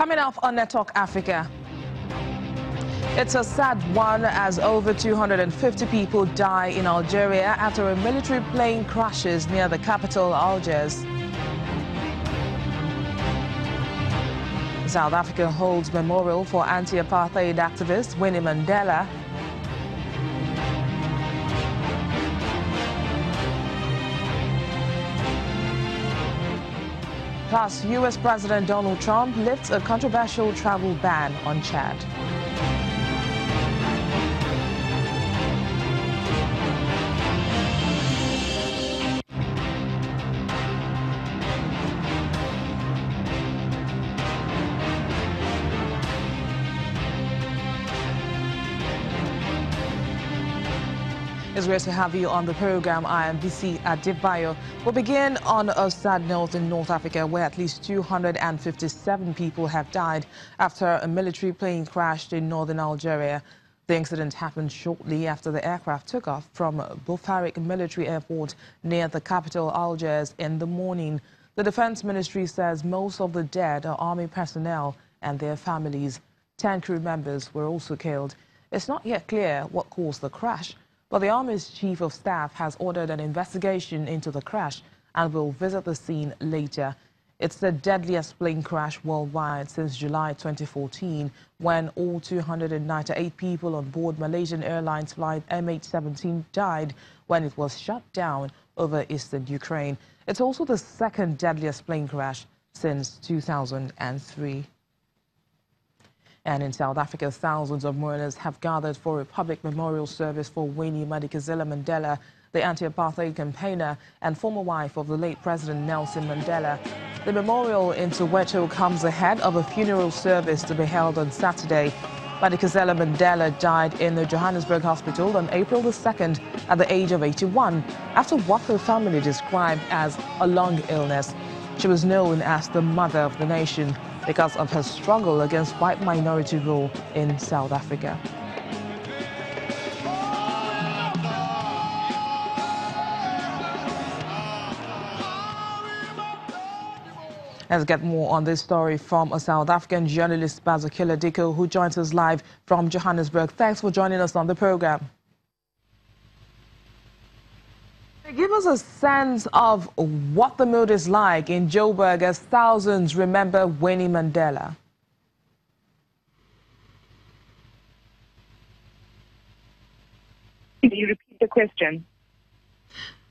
Coming up on Network Africa, it's a sad one as over 250 people die in Algeria after a military plane crashes near the capital, Algiers. South Africa holds memorial for anti-apartheid activist Winnie Mandela. Plus, U.S. President Donald Trump lifts a controversial travel ban on Chad. It's great to have you on the program. I am BC Adebayo. We'll begin on a sad note in North Africa, where at least 257 people have died after a military plane crashed in northern Algeria. The incident happened shortly after the aircraft took off from Bofarik Military Airport near the capital, Algiers, in the morning. The Defense Ministry says most of the dead are army personnel and their families. 10 crew members were also killed. It's not yet clear what caused the crash, but the Army's Chief of Staff has ordered an investigation into the crash and will visit the scene later. It's the deadliest plane crash worldwide since July 2014, when all 298 people on board Malaysian Airlines flight MH17 died when it was shut down over eastern Ukraine. It's also the second deadliest plane crash since 2003. And in South Africa, thousands of mourners have gathered for a public memorial service for Winnie Madikizela Mandela, the anti-apartheid campaigner and former wife of the late President Nelson Mandela. The memorial in Soweto comes ahead of a funeral service to be held on Saturday. Madikizela Mandela died in the Johannesburg hospital on April the 2nd at the age of 81 after what her family described as a long illness. She was known as the mother of the nation because of her struggle against white minority rule in South Africa. Let's get more on this story from a South African journalist, Bazakila Diko, who joins us live from Johannesburg. Thanks for joining us on the program. Give us a sense of what the mood is like in Joburg as thousands remember Winnie Mandela. Can you repeat the question?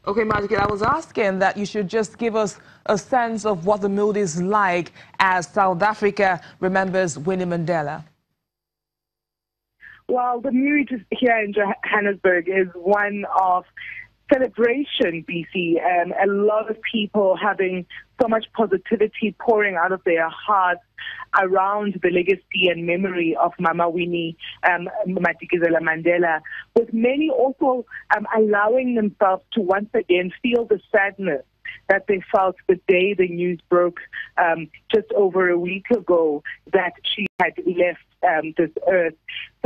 Okay, Majid, I was asking that you should just give us a sense of what the mood is like as South Africa remembers Winnie Mandela. Well, the mood here in Johannesburg is one of celebration, BC, and a lot of people having so much positivity pouring out of their hearts around the legacy and memory of Mama Winnie Madikizela Mandela, with many also allowing themselves to once again feel the sadness that they felt the day the news broke just over a week ago that she had left this earth.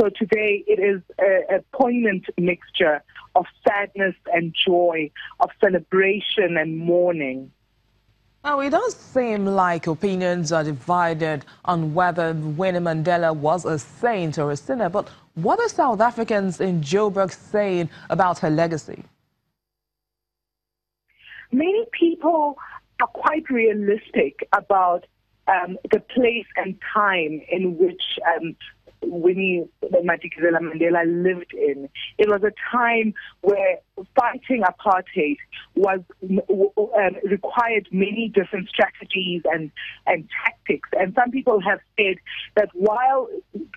So today it is a poignant mixture of sadness and joy, of celebration and mourning. Now, it does seem like opinions are divided on whether Winnie Mandela was a saint or a sinner, but what are South Africans in Joburg saying about her legacy? Many people are quite realistic about the place and time in which Winnie Madikizela Mandela lived in. It was a time where fighting apartheid was required many different strategies and tactics. And some people have said that while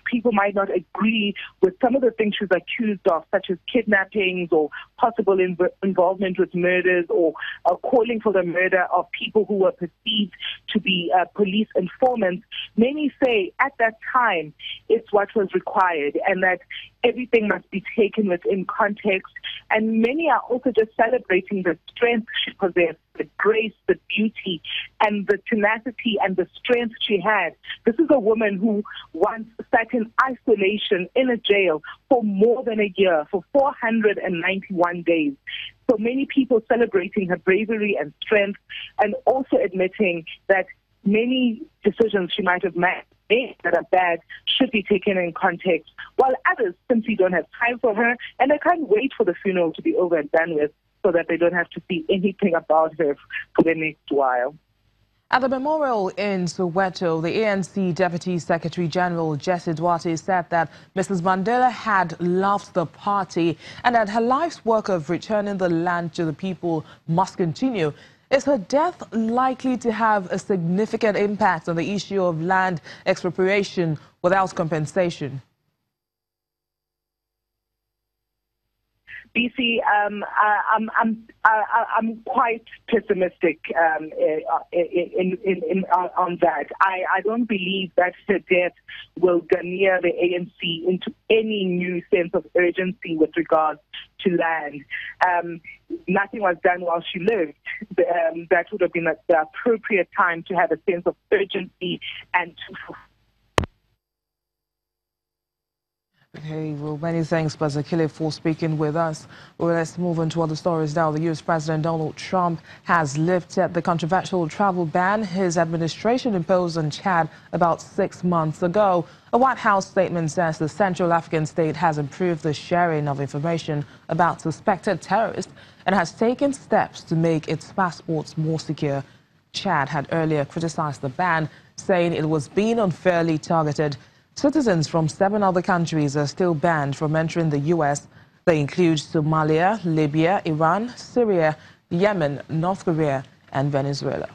people might not agree with some of the things she was accused of, such as kidnappings or possible involvement with murders or calling for the murder of people who were perceived to be police informants, many say at that time it's what was required and that everything must be taken within context. And many are also just celebrating the strength she possessed, the grace, the beauty, and the tenacity and the strength she had. This is a woman who once sat in isolation in a jail for more than a year, for 491 days. So many people celebrating her bravery and strength, and also admitting that many decisions she might have made names that are bad should be taken in context, while others simply don't have time for her and they can't wait for the funeral to be over and done with so that they don't have to see anything about her for the next while. At the memorial in Soweto, the ANC Deputy Secretary General Jesse Duarte said that Mrs. Mandela had loved the party and that her life's work of returning the land to the people must continue. Is her death likely to have a significant impact on the issue of land expropriation without compensation? BC, I'm quite pessimistic on that. I don't believe that her death will garner the ANC into any new sense of urgency with regards to land. Nothing was done while she lived. That would have been the appropriate time to have a sense of urgency and to. Okay, well, many thanks, Bazakile, for speaking with us. Well, let's move on to other stories now. The U.S. President Donald Trump has lifted the controversial travel ban his administration imposed on Chad about 6 months ago. A White House statement says the Central African state has improved the sharing of information about suspected terrorists and has taken steps to make its passports more secure. Chad had earlier criticized the ban, saying it was being unfairly targeted. Citizens from 7 other countries are still banned from entering the U.S. They include Somalia, Libya, Iran, Syria, Yemen, North Korea, and Venezuela.